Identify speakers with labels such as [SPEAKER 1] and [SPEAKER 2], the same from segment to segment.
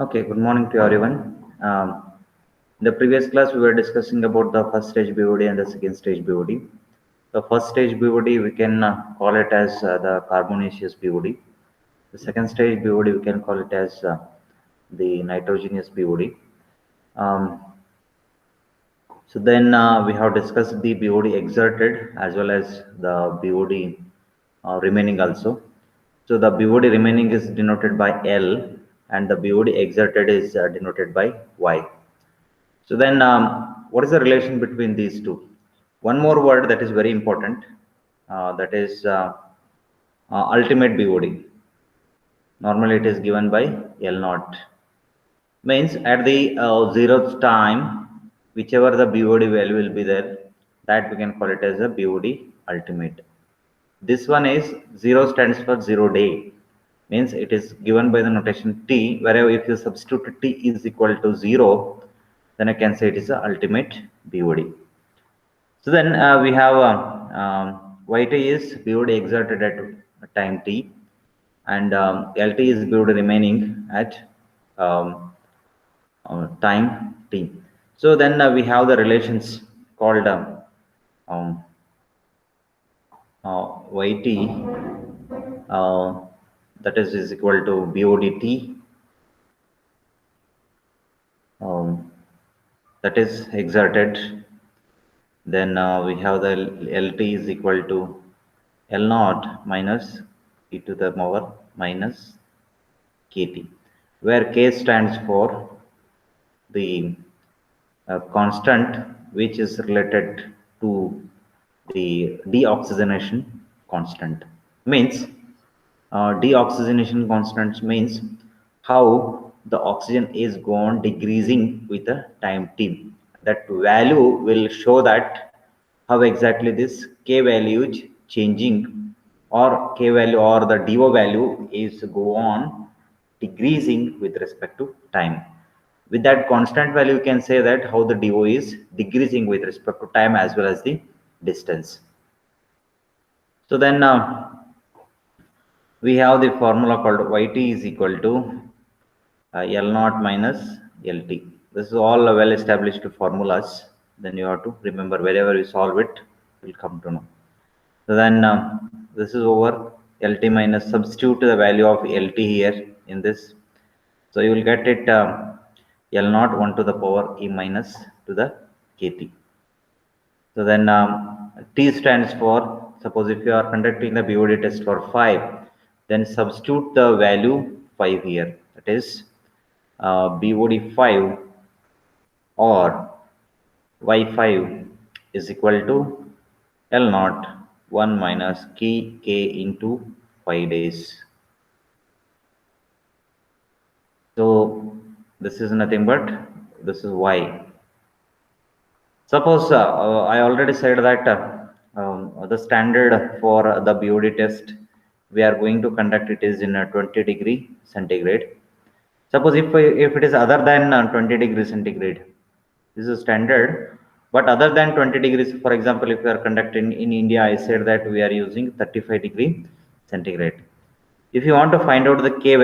[SPEAKER 1] Okay, good morning to everyone. In the previous class, we were discussing about the first stage BOD and the second stage BOD. The first stage BOD, we can call it as the carbonaceous BOD. The second stage BOD, we can call it as the nitrogenous BOD. Um, so then we have discussed the BOD exerted as well as the BOD remaining also. So the BOD remaining is denoted by L and the BOD exerted is denoted by Y. So then, what is the relation between these two? One more word that is very important, that is ultimate BOD. Normally, it is given by L naught. Means at the zeroth time, whichever the BOD value will be there, that we can call it as a BOD ultimate. This one is 0 stands for 0 day. Means it is given by the notation T, wherever if you substitute T is equal to 0, then I can say it is the ultimate BOD. So then we have YT is BOD exerted at time T, and LT is BOD remaining at time T. So then we have the relations called um, YT, uh, that is equal to BODT, um, that is exerted. Then we have the LT is equal to L naught minus e to the power minus KT, where K stands for the constant which is related to the deoxygenation constant. Means deoxygenation constant means how the oxygen is gone decreasing with the time t. That value will show that how exactly this k value is changing, or k value or the do value is go on decreasing with respect to time. With that constant value, you can say that how the do is decreasing with respect to time as well as the distance. So then we have the formula called yt is equal to L naught minus LT. This is all well established formulas. Then you have to remember wherever you solve it, you'll come to know. So then this is over LT minus, substitute the value of LT here in this. So you will get it L naught 1 to the power E minus to the KT. So then T stands for, suppose if you are conducting the BOD test for 5, then substitute the value 5 here. That is BOD 5 or Y5 is equal to L naught 1 minus K into 5 days. So this is nothing but this is Y. Suppose I already said that the standard for the BOD test we are going to conduct it is in 20 degree centigrade. Suppose if it is other than 20 degrees centigrade, this is standard. But other than 20 degrees, for example, if we are conducting in India, I said that we are using 35 degree centigrade. If you want to find out the K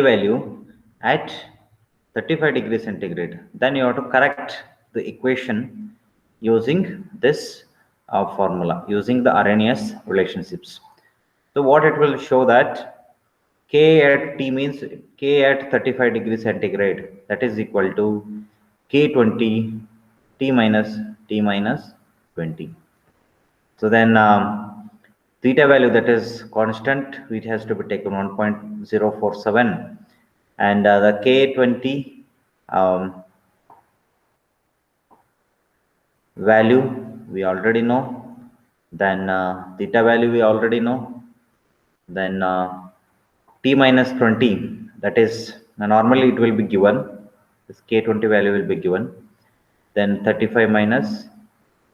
[SPEAKER 1] value at 35 degrees centigrade, then you have to correct the equation using this formula, using the Arrhenius relationships. So what it will show that K at T means K at 35 degrees centigrade, that is equal to K20 T minus T minus 20. So then theta value, that is constant, which has to be taken 1.047, and the K20 value we already know. Then theta value we already know. Then T minus 20, that is normally it will be given, this K20 value will be given. Then 35 minus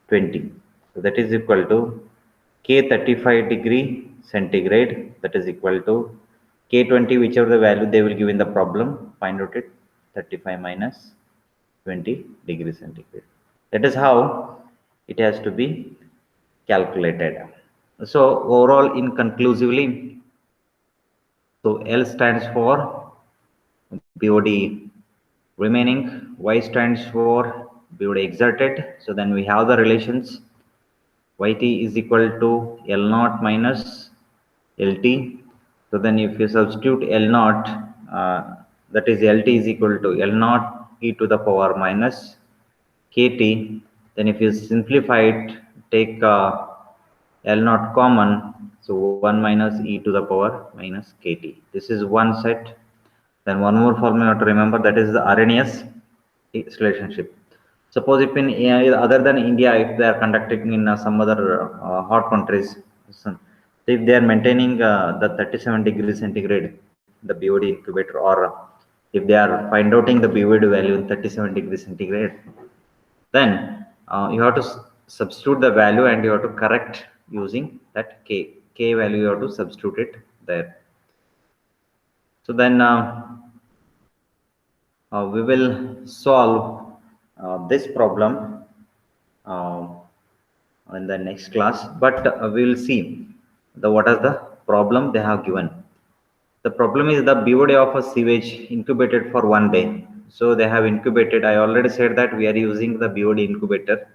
[SPEAKER 1] 20, so that is equal to K 35 degree centigrade, that is equal to K20, whichever the value they will give in the problem, find out it, 35 minus 20 degree centigrade. That is how it has to be calculated. So overall, in conclusively, so L stands for BOD remaining. Y stands for BOD exerted. So then we have the relations. Yt is equal to L naught minus Lt. So then if you substitute L naught, that is Lt is equal to L naught e to the power minus Kt. Then if you simplify it, take L naught common, so 1 minus e to the power minus Kt. This is one set. Then one more formula to remember, that is the Arrhenius relationship. Suppose if in other than India, if they are conducting in some other hot countries, so if they are maintaining the 37 degrees centigrade, the BOD incubator, or if they are find outing the BOD value in 37 degrees centigrade, then you have to substitute the value and you have to correct using that K value, you have to substitute it there. So then we will solve this problem uh, in the next class, but we will see the what is the problem they have given. The problem is the BOD of a sewage incubated for 1 day. So they have incubated, I already said that we are using the BOD incubator,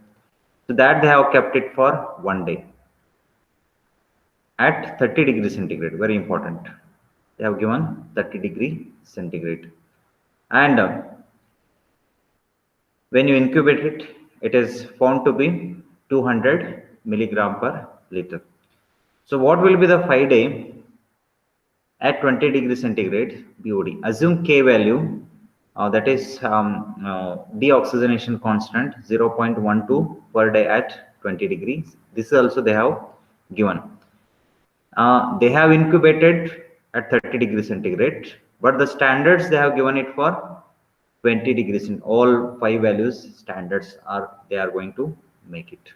[SPEAKER 1] so that they have kept it for 1 day at 30 degrees centigrade. Very important, they have given 30 degree centigrade. And when you incubate it, it is found to be 200 milligram per liter. So what will be the 5 day at 20 degrees centigrade BOD? Assume K value, that is deoxygenation constant 0.12 per day at 20 degrees. This is also they have given. They have incubated at 30 degrees centigrade, but the standards they have given it for 20 degrees. In all 5 values standards are they are going to make it.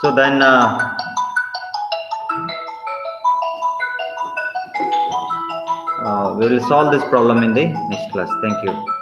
[SPEAKER 1] So then we will solve this problem in the next class. Thank you.